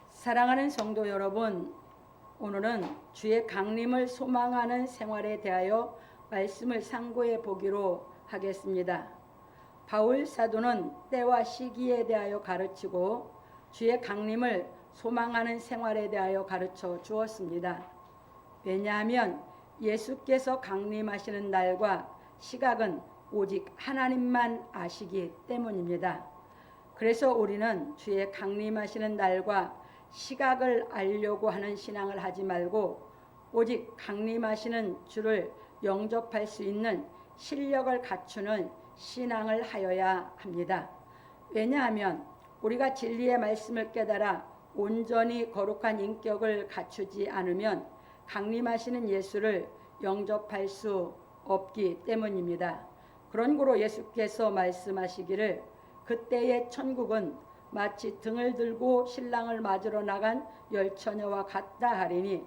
사랑하는 성도 여러분, 오늘은 주의 강림을 소망하는 생활에 대하여 말씀을 상고해 보기로 하겠습니다. 바울 사도는 때와 시기에 대하여 가르치고 주의 강림을 소망하는 생활에 대하여 가르쳐 주었습니다. 왜냐하면 예수께서 강림하시는 날과 시각은 오직 하나님만 아시기 때문입니다. 그래서 우리는 주의 강림하시는 날과 시각을 알려고 하는 신앙을 하지 말고 오직 강림하시는 주를 영접할 수 있는 실력을 갖추는 신앙을 하여야 합니다. 왜냐하면 우리가 진리의 말씀을 깨달아 온전히 거룩한 인격을 갖추지 않으면 강림하시는 예수를 영접할 수 없기 때문입니다. 그러므로 예수께서 말씀하시기를 그때의 천국은 마치 등을 들고 신랑을 맞으러 나간 열처녀와 같다 하리니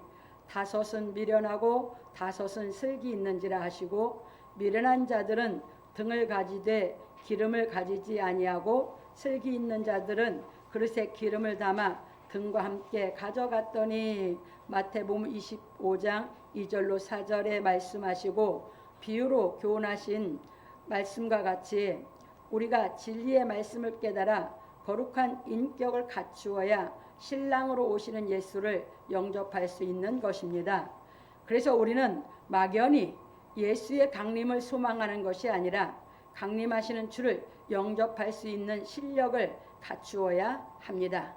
다섯은 미련하고 다섯은 슬기 있는지라 하시고 미련한 자들은 등을 가지되 기름을 가지지 아니하고 슬기 있는 자들은 그릇에 기름을 담아 등과 함께 가져갔더니 마태복음 25장 2절로 4절에 말씀하시고 비유로 교훈하신 말씀과 같이 우리가 진리의 말씀을 깨달아 거룩한 인격을 갖추어야 신랑으로 오시는 예수를 영접할 수 있는 것입니다. 그래서 우리는 막연히 예수의 강림을 소망하는 것이 아니라 강림하시는 주를 영접할 수 있는 실력을 갖추어야 합니다.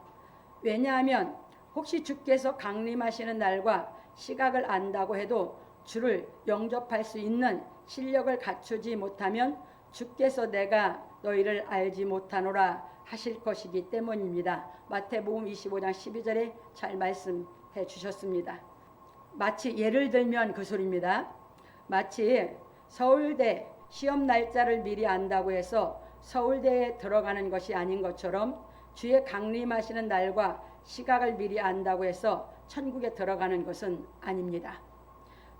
왜냐하면 혹시 주께서 강림하시는 날과 시각을 안다고 해도 주를 영접할 수 있는 실력을 갖추지 못하면 주께서 내가 너희를 알지 못하노라 하실 것이기 때문입니다. 마태복음 25장 12절에 잘 말씀해 주셨습니다. 마치 예를 들면 그 소리입니다. 마치 서울대 시험 날짜를 미리 안다고 해서 서울대에 들어가는 것이 아닌 것처럼 주의 강림하시는 날과 시각을 미리 안다고 해서 천국에 들어가는 것은 아닙니다.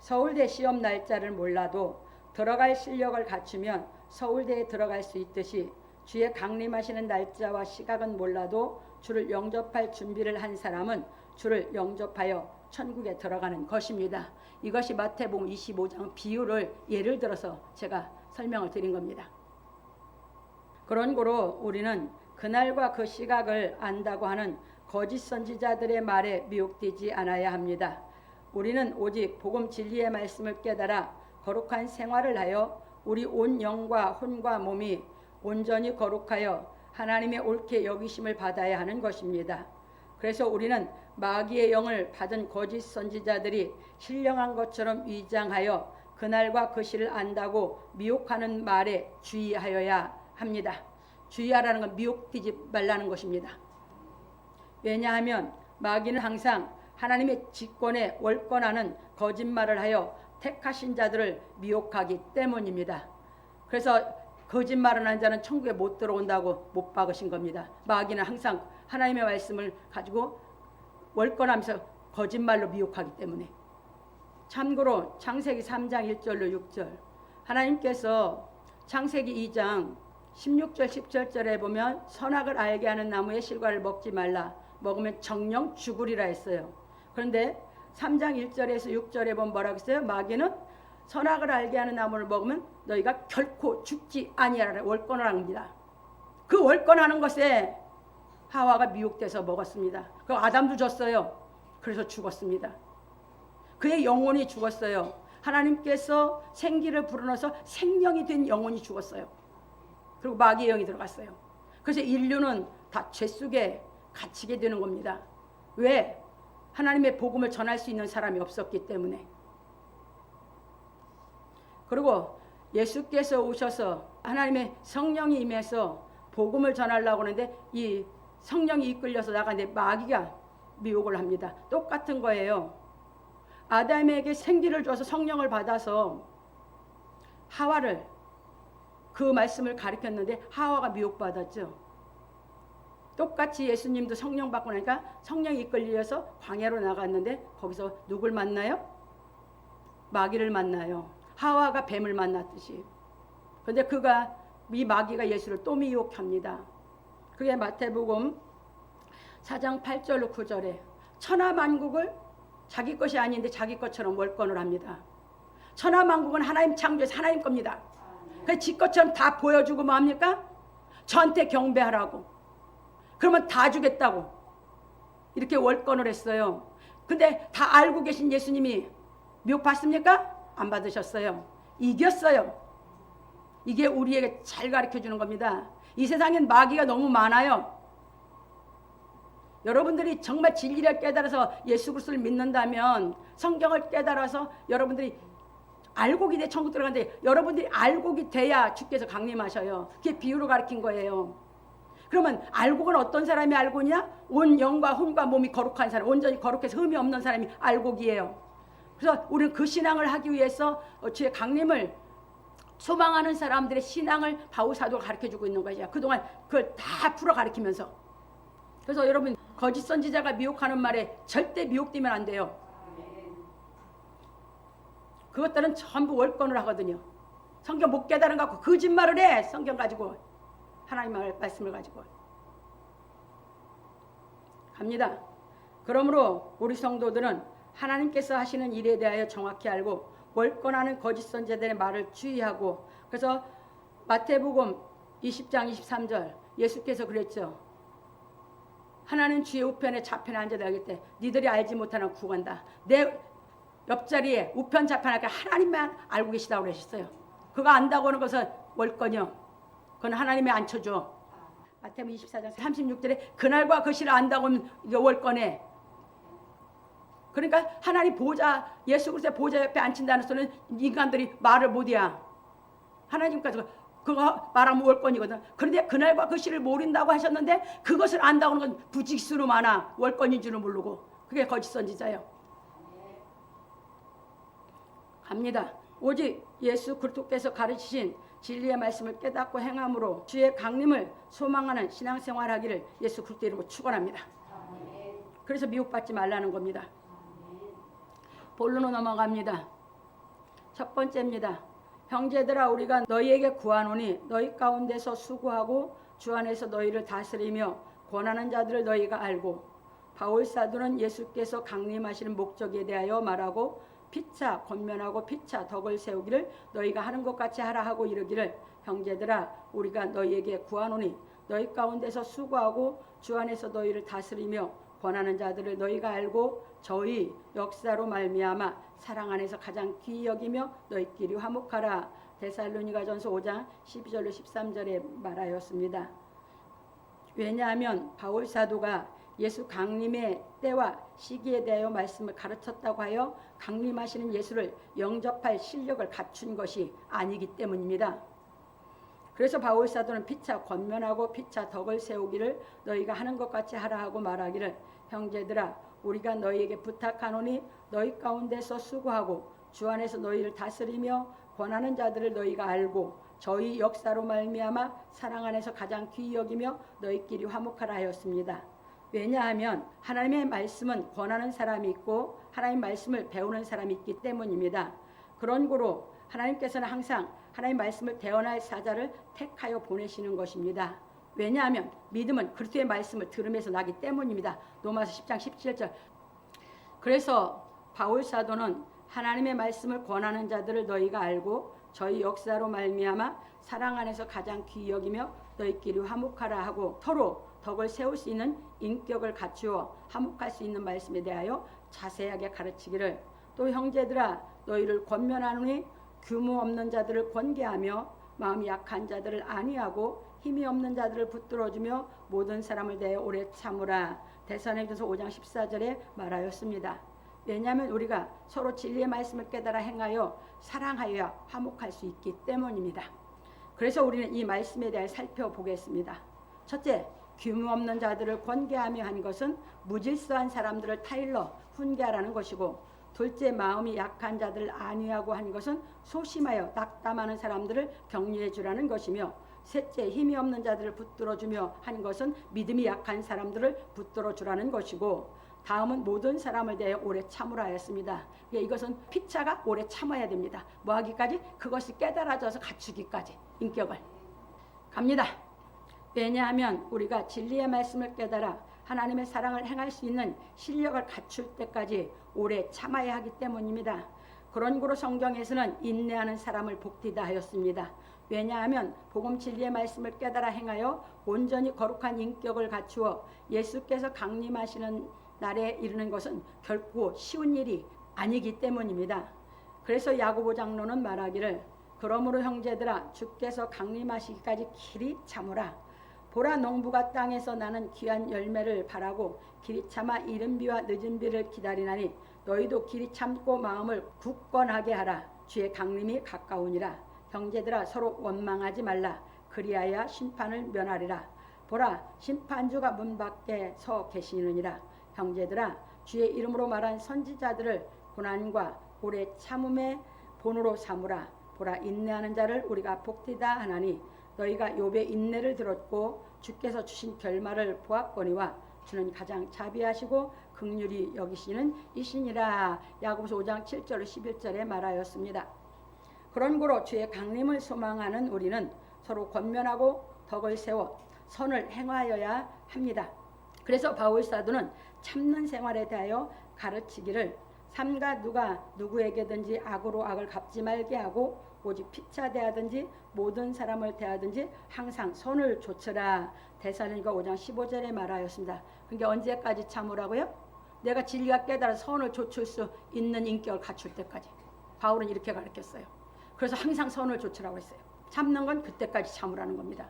서울대 시험 날짜를 몰라도 들어갈 실력을 갖추면 서울대에 들어갈 수 있듯이 주의 강림하시는 날짜와 시각은 몰라도 주를 영접할 준비를 한 사람은 주를 영접하여 천국에 들어가는 것입니다. 이것이 마태복음 25장 비유를 예를 들어서 제가 설명을 드린 겁니다. 그런 거로 우리는 그날과 그 시각을 안다고 하는 거짓 선지자들의 말에 미혹되지 않아야 합니다. 우리는 오직 복음 진리의 말씀을 깨달아 거룩한 생활을 하여 우리 온 영과 혼과 몸이 온전히 거룩하여 하나님의 옳게 여기심을 받아야 하는 것입니다. 그래서 우리는 마귀의 영을 받은 거짓 선지자들이 신령한 것처럼 위장하여 그날과 그 시를 안다고 미혹하는 말에 주의하여야 합니다. 주의하라는 건 미혹되지 말라는 것입니다. 왜냐하면 마귀는 항상 하나님의 직권에 월권하는 거짓말을 하여 택하신 자들을 미혹하기 때문입니다. 그래서 거짓말을 한 자는 천국에 못 들어온다고 못 박으신 겁니다. 마귀는 항상 하나님의 말씀을 가지고 월권하면서 거짓말로 미혹하기 때문에. 참고로 창세기 3장 1절로 6절 하나님께서 창세기 2장 16절 17절에 보면 선악을 알게 하는 나무의 실과를 먹지 말라 먹으면 정령 죽으리라 했어요. 그런데 3장 1절에서 6절에 보면 뭐라고 했어요? 마귀는 선악을 알게 하는 나무를 먹으면 너희가 결코 죽지 아니하라 월권을 합니다. 그 월권하는 것에 하와가 미혹돼서 먹었습니다. 그 아담도 졌어요. 그래서 죽었습니다. 그의 영혼이 죽었어요. 하나님께서 생기를 불어넣어서 생명이 된 영혼이 죽었어요. 그리고 마귀의 영이 들어갔어요. 그래서 인류는 다 죄 속에 갇히게 되는 겁니다. 왜? 하나님의 복음을 전할 수 있는 사람이 없었기 때문에. 그리고 예수께서 오셔서 하나님의 성령이 임해서 복음을 전하려고 하는데 이 성령이 이끌려서 나가는데 마귀가 미혹을 합니다. 똑같은 거예요. 아담에게 생기를 줘서 성령을 받아서 하와를 그 말씀을 가르쳤는데 하와가 미혹받았죠. 똑같이 예수님도 성령 받고 나니까 성령이 이끌려서 광야로 나갔는데 거기서 누굴 만나요? 마귀를 만나요. 하와가 뱀을 만났듯이. 그런데 이 마귀가 예수를 또 미혹합니다. 그게 마태복음 4장 8절로 9절에 천하만국을 자기 것이 아닌데 자기 것처럼 월권을 합니다. 천하만국은 하나님 창조해서 하나님 겁니다. 그래서 지 것처럼 다 보여주고 뭐 합니까? 저한테 경배하라고. 그러면 다 주겠다고 이렇게 월권을 했어요. 근데 다 알고 계신 예수님이 미혹 받습니까? 안 받으셨어요. 이겼어요. 이게 우리에게 잘 가르쳐주는 겁니다. 이 세상엔 마귀가 너무 많아요. 여러분들이 정말 진리를 깨달아서 예수 그리스도를 믿는다면, 성경을 깨달아서 여러분들이 알곡이 돼 천국 들어가는데, 여러분들이 알곡이 돼야 주께서 강림하셔요. 그게 비유로 가르친 거예요. 그러면 알곡은 어떤 사람이 알곡이냐? 온 영과 혼과 몸이 거룩한 사람, 온전히 거룩해서 흠이 없는 사람이 알곡이에요. 그래서 우리는 그 신앙을 하기 위해서 주의 강림을 소망하는 사람들의 신앙을 바울 사도가 가르쳐주고 있는 거죠. 그동안 그걸 다 풀어 가르치면서. 그래서 여러분, 거짓 선지자가 미혹하는 말에 절대 미혹되면 안 돼요. 그것들은 전부 월권을 하거든요. 성경 못 깨달은 거 갖고 거짓말을 해. 성경 가지고, 하나님의 말씀을 가지고 갑니다. 그러므로 우리 성도들은 하나님께서 하시는 일에 대하여 정확히 알고 월권하는 거짓 선지자들의 말을 주의하고, 그래서 마태복음 20장 23절 예수께서 그랬죠. 하나는 주의 우편에 좌편에 앉아야 되겠대. 니들이 알지 못하는 구간다. 내 옆자리에 우편 좌편 할까 하나님만 알고 계시다고 그러셨어요. 그거 안다고 하는 것은 월권이요. 그건 하나님이 앉혀줘. 마태복음 24장 36절에 그날과 그 시를 안다고 하면 이게 월권에. 그러니까 하나님 보좌, 예수 그리스도의 보좌 옆에 앉힌다는 소리는 인간들이 말을 못이야. 하나님께서 그거 말하면 월권이거든. 그런데 그날과 그 시를 모른다고 하셨는데 그것을 안다고 하는 건 부직수로 많아. 월권인 줄은 모르고. 그게 거짓 선지자예요. 갑니다. 오직 예수 그리스도께서 가르치신 진리의 말씀을 깨닫고 행함으로 주의 강림을 소망하는 신앙생활 하기를 예수 그리스도 이름으로 축원합니다. 그래서 미혹받지 말라는 겁니다. 본론으로 넘어갑니다. 첫 번째입니다. 형제들아, 우리가 너희에게 구하노니 너희 가운데서 수고하고 주 안에서 너희를 다스리며 권하는 자들을 너희가 알고, 바울 사도는 예수께서 강림하시는 목적에 대하여 말하고 피차 권면하고 피차 덕을 세우기를 너희가 하는 것 같이 하라 하고 이르기를, 형제들아, 우리가 너희에게 구하노니 너희 가운데서 수고하고 주 안에서 너희를 다스리며 권하는 자들을 너희가 알고 저희 역사로 말미암아 사랑 안에서 가장 귀히 여기며 너희끼리 화목하라. 데살로니가전서 5장 12절로 13절에 말하였습니다. 왜냐하면 바울 사도가 예수 강림의 때와 시기에 대하여 말씀을 가르쳤다고 하여 강림하시는 예수를 영접할 실력을 갖춘 것이 아니기 때문입니다. 그래서 바울 사도는 피차 권면하고 피차 덕을 세우기를 너희가 하는 것 같이 하라 하고 말하기를, 형제들아, 우리가 너희에게 부탁하노니 너희 가운데서 수고하고 주 안에서 너희를 다스리며 권하는 자들을 너희가 알고 저희 역사로 말미암아 사랑 안에서 가장 귀히 여기며 너희끼리 화목하라 하였습니다. 왜냐하면 하나님의 말씀은 권하는 사람이 있고 하나님 말씀을 배우는 사람이 있기 때문입니다. 그런 고로 하나님께서는 항상 하나님 말씀을 대언할 사자를 택하여 보내시는 것입니다. 왜냐하면 믿음은 그리스도의 말씀을 들음에서 나기 때문입니다. 로마서 10장 17절. 그래서 바울 사도는 하나님의 말씀을 권하는 자들을 너희가 알고 저희 역사로 말미암아 사랑 안에서 가장 귀히 여기며 너희끼리 화목하라 하고 서로 덕을 세울 수 있는 인격을 갖추어 화목할 수 있는 말씀에 대하여 자세하게 가르치기를, 또 형제들아, 너희를 권면하노니 규모 없는 자들을 권계하며 마음이 약한 자들을 안위하고 힘이 없는 자들을 붙들어주며 모든 사람을 대하여 오래 참으라. 데살로니가전서 5장 14절에 말하였습니다. 왜냐하면 우리가 서로 진리의 말씀을 깨달아 행하여 사랑하여 화목할 수 있기 때문입니다. 그래서 우리는 이 말씀에 대해 살펴보겠습니다. 첫째, 규모 없는 자들을 권계하며 한 것은 무질서한 사람들을 타일러 훈계하라는 것이고, 둘째, 마음이 약한 자들을 안위하고 한 것은 소심하여 낙담하는 사람들을 격려해 주라는 것이며, 셋째, 힘이 없는 자들을 붙들어주며 한 것은 믿음이 약한 사람들을 붙들어주라는 것이고, 다음은 모든 사람을 대하여 오래 참으라 하였습니다. 이것은 피차가 오래 참아야 됩니다. 뭐하기까지? 그것이 깨달아져서 갖추기까지, 인격을. 갑니다. 왜냐하면 우리가 진리의 말씀을 깨달아 하나님의 사랑을 행할 수 있는 실력을 갖출 때까지 오래 참아야 하기 때문입니다. 그런 고로 성경에서는 인내하는 사람을 복되다 하였습니다. 왜냐하면 복음 진리의 말씀을 깨달아 행하여 온전히 거룩한 인격을 갖추어 예수께서 강림하시는 날에 이르는 것은 결코 쉬운 일이 아니기 때문입니다. 그래서 야고보 장로는 말하기를 그러므로 형제들아 주께서 강림하시기까지 길이 참으라. 보라 농부가 땅에서 나는 귀한 열매를 바라고 길이 참아 이른 비와 늦은 비를 기다리나니 너희도 길이 참고 마음을 굳건하게 하라. 주의 강림이 가까우니라. 형제들아 서로 원망하지 말라. 그리하여 심판을 면하리라. 보라 심판주가 문 밖에 서 계시느니라. 형제들아 주의 이름으로 말한 선지자들을 고난과 오래 참음의 본으로 삼으라. 보라 인내하는 자를 우리가 복되다 하나니 너희가 욥의 인내를 들었고 주께서 주신 결말을 보았거니와 주는 가장 자비하시고 긍휼히 여기시는 이시니라. 야고보서 5장 7절 11절에 말하였습니다. 그런 고로 주의 강림을 소망하는 우리는 서로 권면하고 덕을 세워 선을 행하여야 합니다. 그래서 바울 사도는 참는 생활에 대하여 가르치기를 삼가 누가 누구에게든지 악으로 악을 갚지 말게 하고 오직 피차 대하든지 모든 사람을 대하든지 항상 선을 조처라. 데살로니가 5장 15절에 말하였습니다. 그러니까 언제까지 참으라고요? 내가 진리가 깨달아 선을 조칠 수 있는 인격을 갖출 때까지. 바울은 이렇게 가르쳤어요. 그래서 항상 선을 조치라고 했어요. 참는 건 그때까지 참으라는 겁니다.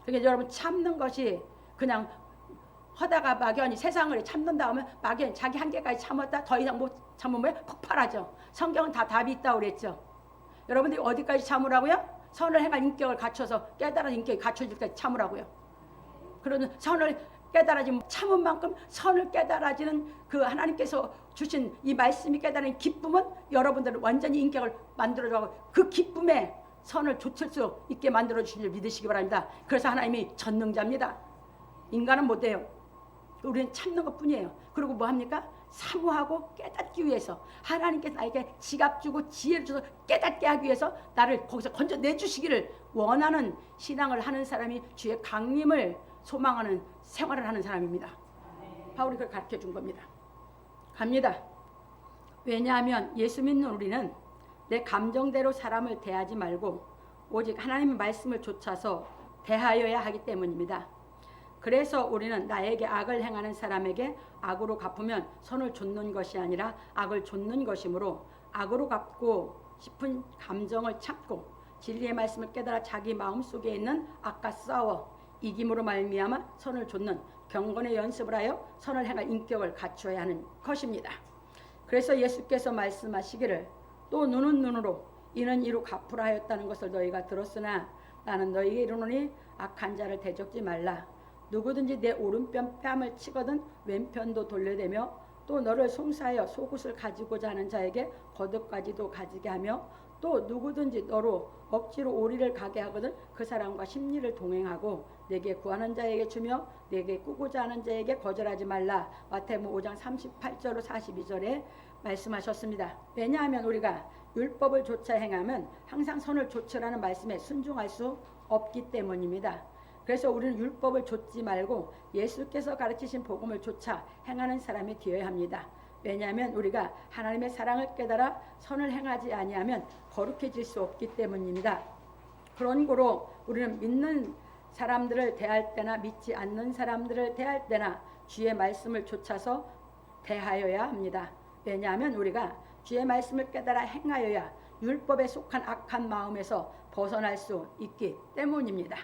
그러니까 여러분 참는 것이 그냥 하다가 막연히 세상을 참는다 하면 막연히 자기 한계까지 참았다 더 이상 못 참으면 폭발하죠. 성경은 다 답이 있다고 그랬죠. 여러분들이 어디까지 참으라고요? 선을 행할 인격을 갖춰서 깨달은 인격이 갖춰질 때까지 참으라고요. 그러는 선을 깨달아지면 참은 만큼 선을 깨달아지는 그 하나님께서 주신 이 말씀이 깨달은 기쁨은 여러분들은 완전히 인격을 만들어주고 그 기쁨에 선을 좇을 수 있게 만들어주신 줄 믿으시기 바랍니다. 그래서 하나님이 전능자입니다. 인간은 못해요. 우리는 참는 것뿐이에요. 그리고 뭐합니까? 사모하고 깨닫기 위해서 하나님께서 나에게 지각 주고 지혜를 줘서 깨닫게 하기 위해서 나를 거기서 건져내주시기를 원하는 신앙을 하는 사람이 주의 강림을 소망하는 생활을 하는 사람입니다. 바울이 그걸 가르쳐준 겁니다. 갑니다. 왜냐하면 예수 믿는 우리는 내 감정대로 사람을 대하지 말고 오직 하나님의 말씀을 좇아서 대하여야 하기 때문입니다. 그래서 우리는 나에게 악을 행하는 사람에게 악으로 갚으면 선을 좇는 것이 아니라 악을 좇는 것이므로 악으로 갚고 싶은 감정을 참고 진리의 말씀을 깨달아 자기 마음속에 있는 악과 싸워 이김으로 말미암아 선을 좇는 경건의 연습을 하여 선을 행할 인격을 갖추어야 하는 것입니다. 그래서 예수께서 말씀하시기를 또 눈은 눈으로 이는 이로 갚으라 하였다는 것을 너희가 들었으나 나는 너희에게 이르노니 악한 자를 대적지 말라. 누구든지 내 오른편 뺨을 치거든 왼편도 돌려대며 또 너를 송사하여 속옷을 가지고자 하는 자에게 겉옷까지도 가지게 하며 또 누구든지 너로 억지로 오리를 가게 하거든 그 사람과 심리를 동행하고 내게 구하는 자에게 주며 내게 꾸고자 하는 자에게 거절하지 말라. 마태복음 5장 38절로 42절에 말씀하셨습니다. 왜냐하면 우리가 율법을 조차 행하면 항상 선을 조처라는 말씀에 순종할 수 없기 때문입니다. 그래서 우리는 율법을 좇지 말고 예수께서 가르치신 복음을 좇아 행하는 사람이 되어야 합니다. 왜냐하면 우리가 하나님의 사랑을 깨달아 선을 행하지 아니하면 거룩해질 수 없기 때문입니다. 그런 고로 우리는 믿는 사람들을 대할 때나 믿지 않는 사람들을 대할 때나 주의 말씀을 좇아서 대하여야 합니다. 왜냐하면 우리가 주의 말씀을 깨달아 행하여야 율법에 속한 악한 마음에서 벗어날 수 있기 때문입니다.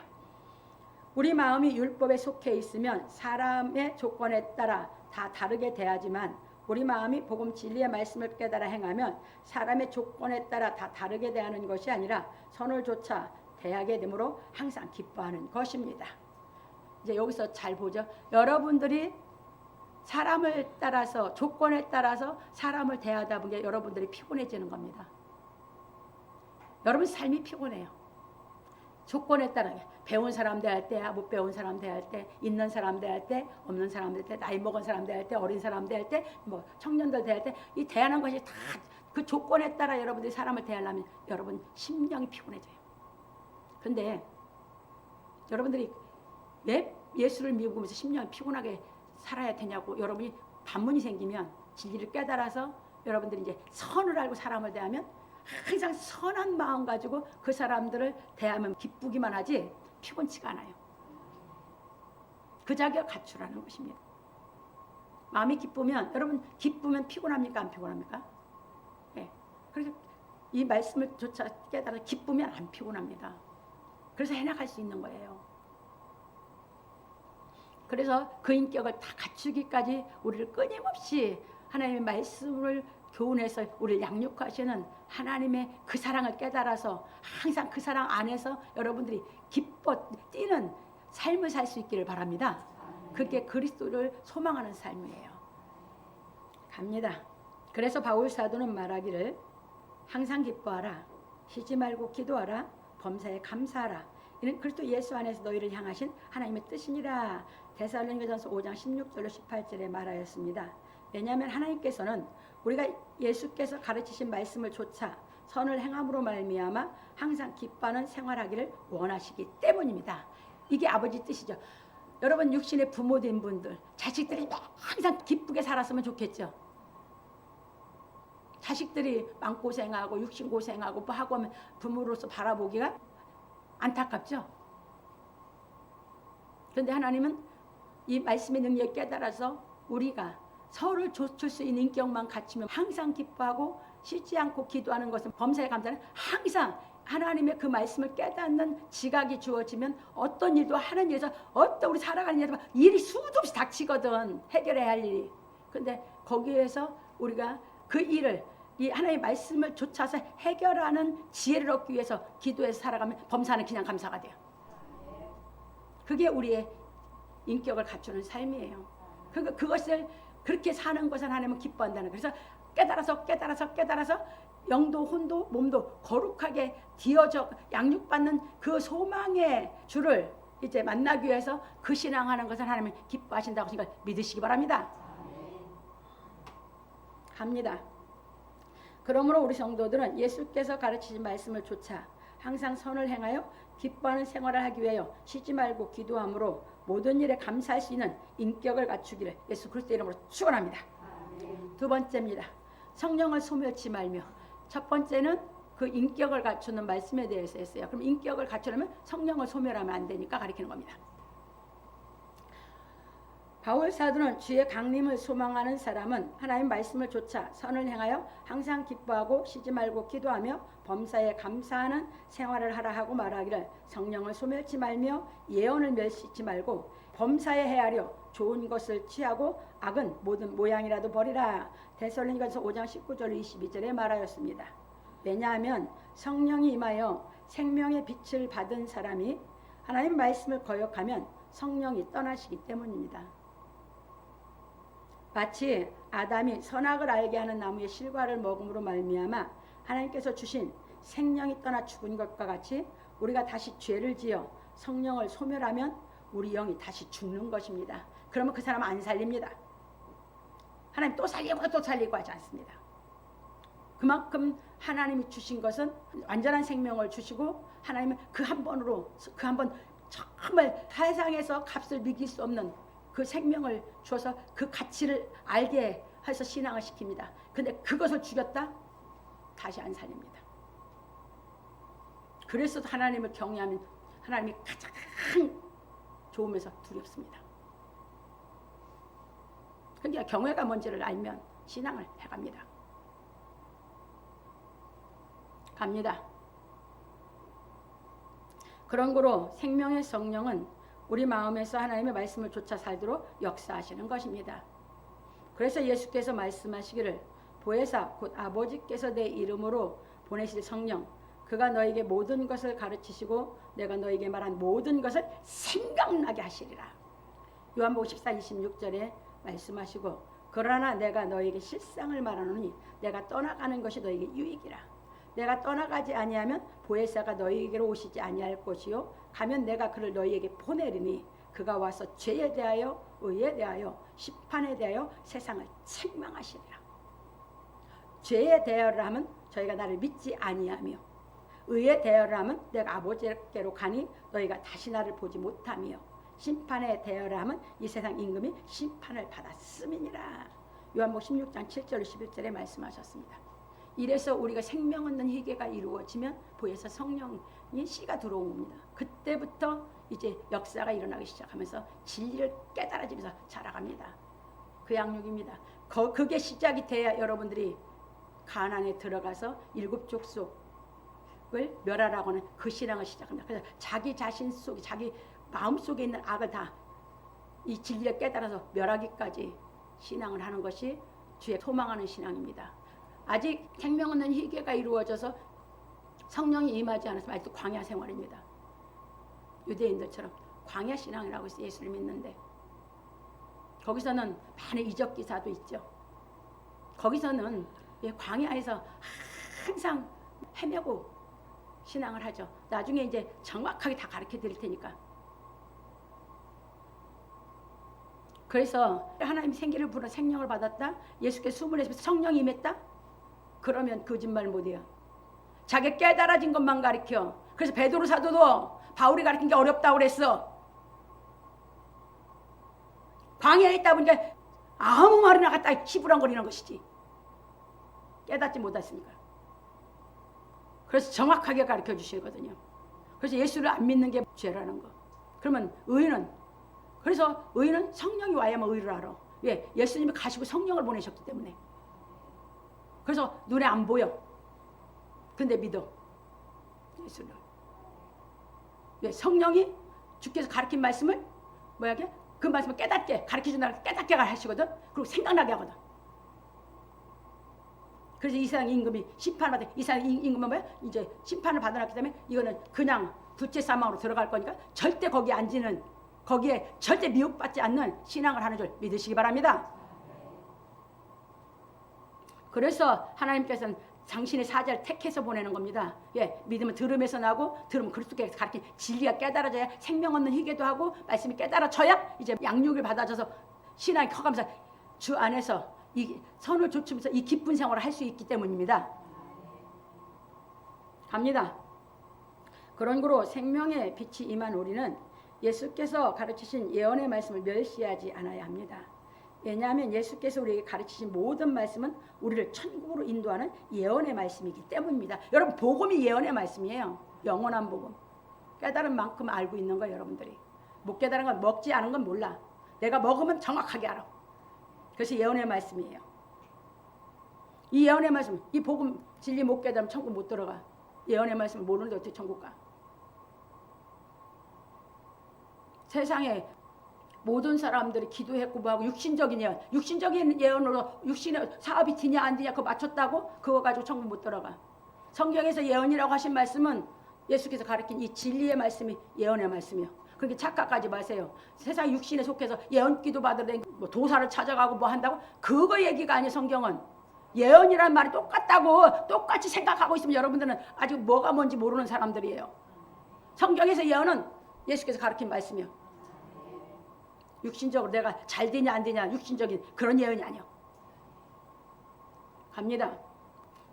우리 마음이 율법에 속해 있으면 사람의 조건에 따라 다 다르게 대하지만 우리 마음이 복음 진리의 말씀을 깨달아 행하면 사람의 조건에 따라 다 다르게 대하는 것이 아니라 선을 조차 대하게 되므로 항상 기뻐하는 것입니다. 이제 여기서 잘 보죠. 여러분들이 사람을 따라서 조건에 따라서 사람을 대하다 보니 여러분들이 피곤해지는 겁니다. 여러분 삶이 피곤해요. 조건에 따라 배운 사람 대할 때, 못 배운 사람 대할 때, 있는 사람 대할 때, 없는 사람 대할 때, 나이 먹은 사람 대할 때, 어린 사람 대할 때, 뭐 청년들 대할 때, 이 대하는 것이 다 그 조건에 따라 여러분들이 사람을 대하려면 여러분 심령이 피곤해져요. 근데 여러분들이 왜 예수를 믿으면서 10년 피곤하게 살아야 되냐고 여러분이 반문이 생기면 진리를 깨달아서 여러분들이 이제 선을 알고 사람을 대하면 항상 선한 마음 가지고 그 사람들을 대하면 기쁘기만 하지 피곤치가 않아요. 그 자격을 갖추라는 것입니다. 마음이 기쁘면 여러분 기쁘면 피곤합니까? 안 피곤합니까? 네. 그래서 이 말씀을 조차 깨달아 기쁘면 안 피곤합니다. 그래서 해나갈 수 있는 거예요. 그래서 그 인격을 다 갖추기까지 우리를 끊임없이 하나님의 말씀을 교훈해서 우리를 양육하시는 하나님의 그 사랑을 깨달아서 항상 그 사랑 안에서 여러분들이 기뻐 뛰는 삶을 살 수 있기를 바랍니다. 그게 그리스도를 소망하는 삶이에요. 갑니다. 그래서 바울 사도는 말하기를 항상 기뻐하라, 쉬지 말고 기도하라, 범사에 감사하라. 이는 그리스도 예수 안에서 너희를 향하신 하나님의 뜻이니라. 데살로니가전서 5장 16절로 18절에 말하였습니다. 왜냐하면 하나님께서는 우리가 예수께서 가르치신 말씀을 조차 선을 행함으로 말미암아 항상 기뻐하는 생활하기를 원하시기 때문입니다. 이게 아버지 뜻이죠. 여러분 육신의 부모된 분들 자식들이 항상 기쁘게 살았으면 좋겠죠. 자식들이 마음고생하고 육신고생하고 뭐 하고 하면 부모로서 바라보기가 안타깝죠. 그런데 하나님은 이 말씀의 능력을 깨달아서 우리가 서로를 줄 수 있는 인격만 갖추면 항상 기뻐하고 쉬지 않고 기도하는 것은 범사에 감사는 항상 하나님의 그 말씀을 깨닫는 지각이 주어지면 어떤 일도 하는 일에서 어떤 우리 살아가는 일에서 일이 수도 없이 닥치거든. 해결해야 할 일이. 근데 거기에서 우리가 그 일을 이 하나님의 말씀을 좇아서 해결하는 지혜를 얻기 위해서 기도해서 살아가면 범사는 그냥 감사가 돼요. 그게 우리의 인격을 갖추는 삶이에요. 그것을 그렇게 사는 것을 하나님은 기뻐한다는 거예요. 그래서 깨달아서 영도 혼도 몸도 거룩하게 뒤어져 양육받는 그 소망의 주를 이제 만나기 위해서 그 신앙하는 것을 하나님은 기뻐하신다고 생각 믿으시기 바랍니다. 갑니다. 그러므로 우리 성도들은 예수께서 가르치신 말씀을 조차 항상 선을 행하여 기뻐하는 생활을 하기 위하여 쉬지 말고 기도함으로 모든 일에 감사할 수 있는 인격을 갖추기를 예수 그리스도 이름으로 축원합니다. 두 번째입니다. 성령을 소멸치 말며. 첫 번째는 그 인격을 갖추는 말씀에 대해서 했어요. 그럼 인격을 갖추려면 성령을 소멸하면 안 되니까 가르치는 겁니다. 바울 사도는 주의 강림을 소망하는 사람은 하나님 말씀을 조차 선을 행하여 항상 기뻐하고 쉬지 말고 기도하며 범사에 감사하는 생활을 하라 하고 말하기를 성령을 소멸치 말며 예언을 멸시치 말고 범사에 헤아려 좋은 것을 취하고 악은 모든 모양이라도 버리라. 데살로니가서 5장 19절 22절에 말하였습니다. 왜냐하면 성령이 임하여 생명의 빛을 받은 사람이 하나님 말씀을 거역하면 성령이 떠나시기 때문입니다. 마치 아담이 선악을 알게 하는 나무의 실과를 먹음으로 말미암아 하나님께서 주신 생명이 떠나 죽은 것과 같이 우리가 다시 죄를 지어 성령을 소멸하면 우리 영이 다시 죽는 것입니다. 그러면 그 사람은 안 살립니다. 하나님 또 살리고 하지 않습니다. 그만큼 하나님이 주신 것은 완전한 생명을 주시고 하나님은 그 한 번으로 그 한 번 정말 세상에서 값을 매길 수 없는 그 생명을 주어서 그 가치를 알게 해서 신앙을 시킵니다. 근데 그것을 죽였다? 다시 안 살립니다. 그래서 하나님을 경외하면 하나님이 가장 좋으면서 두렵습니다. 그러니까 경외가 뭔지를 알면 신앙을 해갑니다. 갑니다. 그런 거로 생명의 성령은 우리 마음에서 하나님의 말씀을 쫓아 살도록 역사하시는 것입니다. 그래서 예수께서 말씀하시기를 보혜사 곧 아버지께서 내 이름으로 보내실 성령 그가 너에게 모든 것을 가르치시고 내가 너에게 말한 모든 것을 생각나게 하시리라. 요한복음 14, 26절에 말씀하시고 그러나 내가 너에게 실상을 말하노니 내가 떠나가는 것이 너에게 유익이라. 내가 떠나가지 아니하면 보혜사가 너희에게로 오시지 아니할 것이요 가면 내가 그를 너희에게 보내리니 그가 와서 죄에 대하여 의에 대하여 심판에 대하여 세상을 책망하시리라. 죄에 대하여를 하면 저희가 나를 믿지 아니하며 의에 대하여를 하면 내가 아버지께로 가니 너희가 다시 나를 보지 못하며 심판에 대하여라 하면 이 세상 임금이 심판을 받았음이니라. 요한복음 16장 7절 11절에 말씀하셨습니다. 이래서 우리가 생명 얻는 희계가 이루어지면 보혜사 성령이 씨가 들어옵니다. 그때부터 이제 역사가 일어나기 시작하면서 진리를 깨달아지면서 자라갑니다. 그 양육입니다. 그게 시작이 돼야 여러분들이 가나안에 들어가서 일곱 족속을 멸하라고 하는 그 신앙을 시작합니다. 그래서 자기 자신 속에 자기 마음 속에 있는 악을 다 이 진리를 깨달아서 멸하기까지 신앙을 하는 것이 주의 소망하는 신앙입니다. 아직 생명 없는 희계가 이루어져서 성령이 임하지 않아서 아직도 광야 생활입니다. 유대인들처럼 광야 신앙이라고 해서 예수를 믿는데 거기서는 많은 이적 기사도 있죠. 거기서는 광야에서 항상 헤매고 신앙을 하죠. 나중에 이제 정확하게 다 가르쳐 드릴 테니까. 그래서 하나님 생기를 불어 생명을 받았다. 예수께서 숨을 내쉬면서 성령이 임했다. 그러면 거짓말 못해요. 자기 깨달아진 것만 가르쳐. 그래서 베드로 사도도 바울이 가르친 게 어렵다고 그랬어. 광야에 있다 보니까 아무 말이나 갖다 시부랑거리는 것이지. 깨닫지 못했으니까. 그래서 정확하게 가르쳐 주시거든요. 그래서 예수를 안 믿는 게 죄라는 거. 그러면 의인은 그래서 의인은 성령이 와야만 의를 알아. 왜? 예수님이 가시고 성령을 보내셨기 때문에. 그래서 눈에 안 보여. 근데 믿어. 예수를. 왜? 성령이 주께서 가르친 말씀을 뭐야게? 그 말씀을 깨닫게 가르쳐준다고 깨닫게 하시거든. 그리고 생각나게 하거든. 그래서 이 세상 임금이 심판을 받아. 이 세상 임금은 뭐야? 이제 심판을 받아놨기 때문에 이거는 그냥 둘째 사망으로 들어갈 거니까 절대 거기에 앉는 거기에 절대 미혹받지 않는 신앙을 하는 줄 믿으시기 바랍니다. 그래서 하나님께서는 당신의 사자를 택해서 보내는 겁니다. 예, 믿음은 들음에서 나고 들음은 그리스도께서 가르친 진리가 깨달아져야 생명 얻는 희게도 하고 말씀이 깨달아져야 이제 양육을 받아져서 신앙이 커가면서 주 안에서 이 선을 좇으면서 이 기쁜 생활을 할 수 있기 때문입니다. 갑니다. 그런 거로 생명의 빛이 임한 우리는 예수께서 가르치신 예언의 말씀을 멸시하지 않아야 합니다. 왜냐하면 예수께서 우리에게 가르치신 모든 말씀은 우리를 천국으로 인도하는 예언의 말씀이기 때문입니다. 여러분 복음이 예언의 말씀이에요. 영원한 복음. 깨달은 만큼 알고 있는 거예요. 여러분들이. 못 깨달은 건 먹지 않은 건 몰라. 내가 먹으면 정확하게 알아. 그래서 예언의 말씀이에요. 이 예언의 말씀, 이 복음 진리 못 깨달으면 천국 못 들어가. 예언의 말씀을 모르는데 어떻게 천국 가. 세상에 모든 사람들이 기도했고 뭐하고 육신적인 예언, 육신적인 예언으로 육신의 사업이 되냐 안 되냐 그거 맞췄다고 그거 가지고 천국 못 들어가. 성경에서 예언이라고 하신 말씀은 예수께서 가르친 이 진리의 말씀이 예언의 말씀이요. 그렇게 착각하지 마세요. 세상 육신에 속해서 예언 기도 받으려 뭐 도사를 찾아가고 뭐 한다고 그거 얘기가 아니에요. 성경은 예언이란 말이 똑같다고 똑같이 생각하고 있으면 여러분들은 아직 뭐가 뭔지 모르는 사람들이에요. 성경에서 예언은 예수께서 가르친 말씀이요. 육신적으로 내가 잘 되냐 안 되냐 육신적인 그런 예언이 아니요. 갑니다.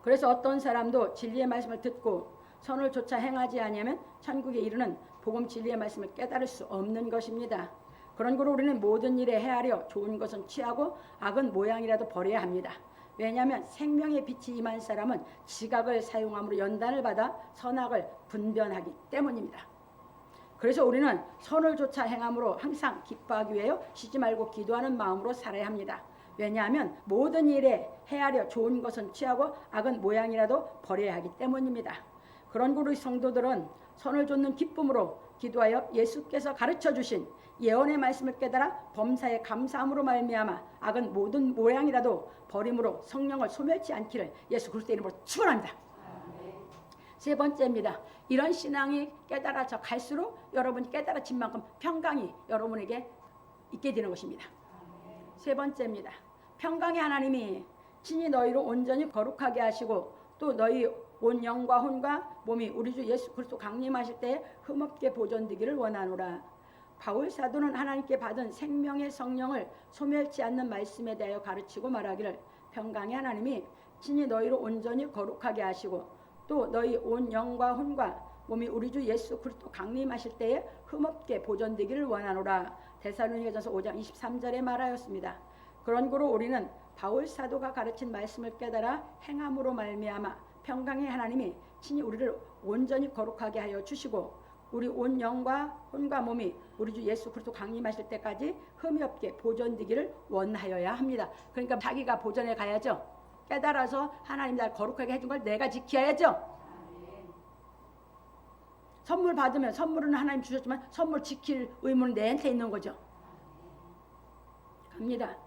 그래서 어떤 사람도 진리의 말씀을 듣고 선을 조차 행하지 아니하면 천국에 이르는 복음 진리의 말씀을 깨달을 수 없는 것입니다. 그런 거로 우리는 모든 일에 헤아려 좋은 것은 취하고 악은 모양이라도 버려야 합니다. 왜냐하면 생명의 빛이 임한 사람은 지각을 사용함으로 연단을 받아 선악을 분별하기 때문입니다. 그래서 우리는 선을 조차 행함으로 항상 기뻐하기 위하여 쉬지 말고 기도하는 마음으로 살아야 합니다. 왜냐하면 모든 일에 헤아려 좋은 것은 취하고 악은 모양이라도 버려야 하기 때문입니다. 그런 우리 성도들은 선을 좇는 기쁨으로 기도하여 예수께서 가르쳐 주신 예언의 말씀을 깨달아 범사에 감사함으로 말미암아 악은 모든 모양이라도 버림으로 성령을 소멸치 않기를 예수 그리스도의 이름으로 축원합니다. 세 번째입니다. 이런 신앙이 깨달아져 갈수록 여러분이 깨달아진 만큼 평강이 여러분에게 있게 되는 것입니다. 세 번째입니다. 평강의 하나님이 친히 너희로 온전히 거룩하게 하시고 또 너희 온 영과 혼과 몸이 우리 주 예수 그리스도 강림하실 때에 흠없게 보존되기를 원하노라. 바울 사도는 하나님께 받은 생명의 성령을 소멸치 않는 말씀에 대하여 가르치고 말하기를 평강의 하나님이 친히 너희로 온전히 거룩하게 하시고 또 너희 온 영과 혼과 몸이 우리 주 예수 그리스도 강림하실 때에 흠없게 보존되기를 원하노라. 데살로니가전서 5장 23절에 말하였습니다. 그런고로 우리는 바울 사도가 가르친 말씀을 깨달아 행함으로 말미암아 평강의 하나님이 친히 우리를 온전히 거룩하게 하여 주시고 우리 온 영과 혼과 몸이 우리 주 예수 그리스도 강림하실 때까지 흠이 없게 보존되기를 원하여야 합니다. 그러니까 자기가 보존해 가야죠. 깨달아서 하나님 날 거룩하게 해준 걸 내가 지켜야죠. 선물 받으면 선물은 하나님 주셨지만 선물 지킬 의무는 내한테 있는 거죠. 갑니다.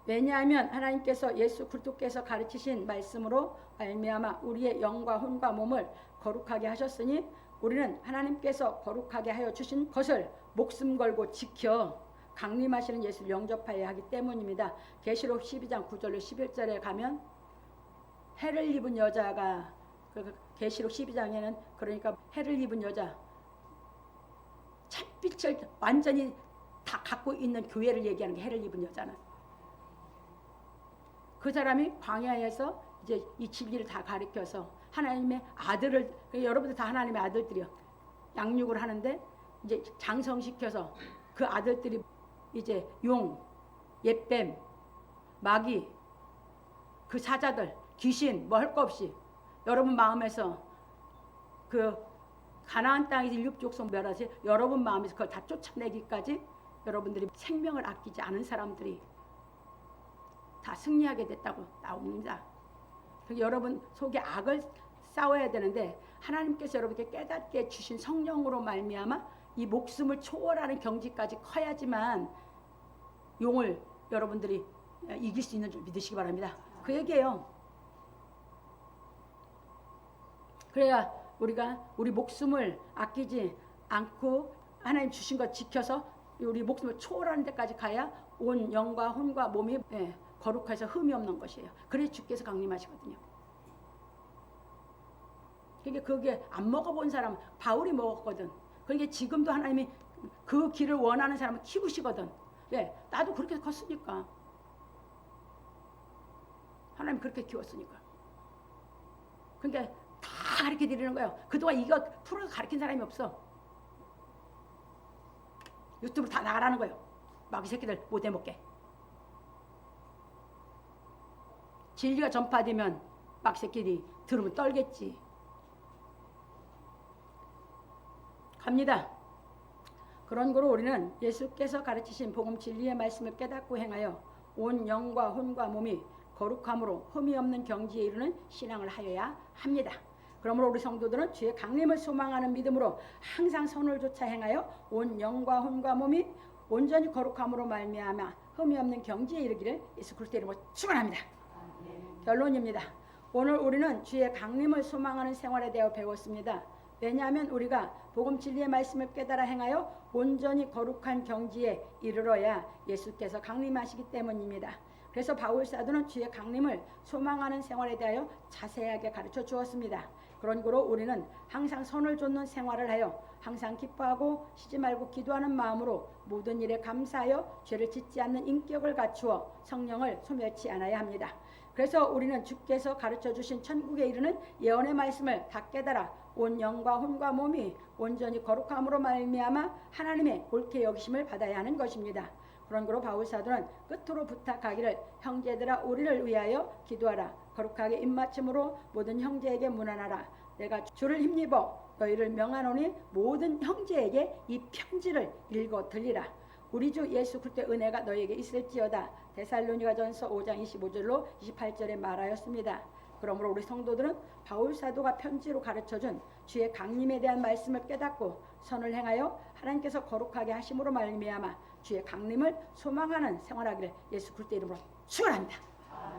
왜냐하면 하나님께서 예수 그리스도께서 가르치신 말씀으로 말미암아 우리의 영과 혼과 몸을 거룩하게 하셨으니 우리는 하나님께서 거룩하게 하여 주신 것을 목숨 걸고 지켜 강림하시는 예수를 영접하여야 하기 때문입니다. 계시록 12장 9절로 11절에 가면 해를 입은 여자가 계시록 12장에는 그러니까 해를 입은 여자 찬빛을 완전히 다 갖고 있는 교회를 얘기하는 게 해를 입은 여자는 그 사람이 광야에서 이제 이 진리를 다 가르쳐서 하나님의 아들을 여러분들 다 하나님의 아들들이요 양육을 하는데 이제 장성시켜서 그 아들들이 이제 용, 옛뱀, 마귀, 그 사자들, 귀신 뭐 할 거 없이 여러분 마음에서 그 가나안 땅에서 일곱 족속 멸하시 여러분 마음에서 그걸 다 쫓아내기까지 여러분들이 생명을 아끼지 않은 사람들이 다 승리하게 됐다고 나옵니다. 여러분 속에 악을 싸워야 되는데 하나님께서 여러분께 깨닫게 주신 성령으로 말미암아 이 목숨을 초월하는 경지까지 커야지만 용을 여러분들이 이길 수 있는 줄 믿으시기 바랍니다. 그 얘기예요. 그래야 우리가 우리 목숨을 아끼지 않고 하나님 주신 것 지켜서 우리 목숨을 초월하는 데까지 가야 온 영과 혼과 몸이 거룩해서 흠이 없는 것이에요. 그래서 주께서 강림하시거든요. 그러니까 그게 안 먹어본 사람 바울이 먹었거든. 그러니까 지금도 하나님이 그 길을 원하는 사람을 키우시거든. 나도 그렇게 컸으니까. 하나님 그렇게 키웠으니까. 그러니까 다 가르쳐 드리는 거예요. 그동안 이거 풀어서 가르친 사람이 없어. 유튜브로 다 나가라는 거예요. 마귀 새끼들 못 해먹게. 진리가 전파되면 마귀 새끼들이 들으면 떨겠지. 갑니다. 그런 거로 우리는 예수께서 가르치신 복음 진리의 말씀을 깨닫고 행하여 온 영과 혼과 몸이 거룩함으로 흠이 없는 경지에 이르는 신앙을 하여야 합니다. 그러므로 우리 성도들은 주의 강림을 소망하는 믿음으로 항상 선을 좇아 행하여 온 영과 혼과 몸이 온전히 거룩함으로 말미암아 흠이 없는 경지에 이르기를 예수 그리스도의 이름으로 축원합니다. 결론입니다. 오늘 우리는 주의 강림을 소망하는 생활에 대해 배웠습니다. 왜냐하면 우리가 복음 진리의 말씀을 깨달아 행하여 온전히 거룩한 경지에 이르러야 예수께서 강림하시기 때문입니다. 그래서 바울 사도는 주의 강림을 소망하는 생활에 대하여 자세하게 가르쳐 주었습니다. 그런 거로 우리는 항상 선을 좇는 생활을 하여 항상 기뻐하고 쉬지 말고 기도하는 마음으로 모든 일에 감사하여 죄를 짓지 않는 인격을 갖추어 성령을 소멸치 않아야 합니다. 그래서 우리는 주께서 가르쳐 주신 천국에 이르는 예언의 말씀을 다 깨달아 온 영과 혼과 몸이 온전히 거룩함으로 말미암아 하나님의 옳게 여기심을 받아야 하는 것입니다. 그런 거로 바울 사도는 끝으로 부탁하기를 형제들아 우리를 위하여 기도하라. 거룩하게 입맞춤으로 모든 형제에게 문안하라. 내가 주를 힘입어 너희를 명하노니 모든 형제에게 이 편지를 읽어 들리라. 우리 주 예수 그리스도의 은혜가 너희에게 있을지어다. 데살로니가전서 5장 25절로 28절에 말하였습니다. 그러므로 우리 성도들은 바울 사도가 편지로 가르쳐준 주의 강림에 대한 말씀을 깨닫고 선을 행하여 하나님께서 거룩하게 하심으로 말미암아 주의 강림을 소망하는 생활하기를 예수 그리스도의 이름으로 축원합니다.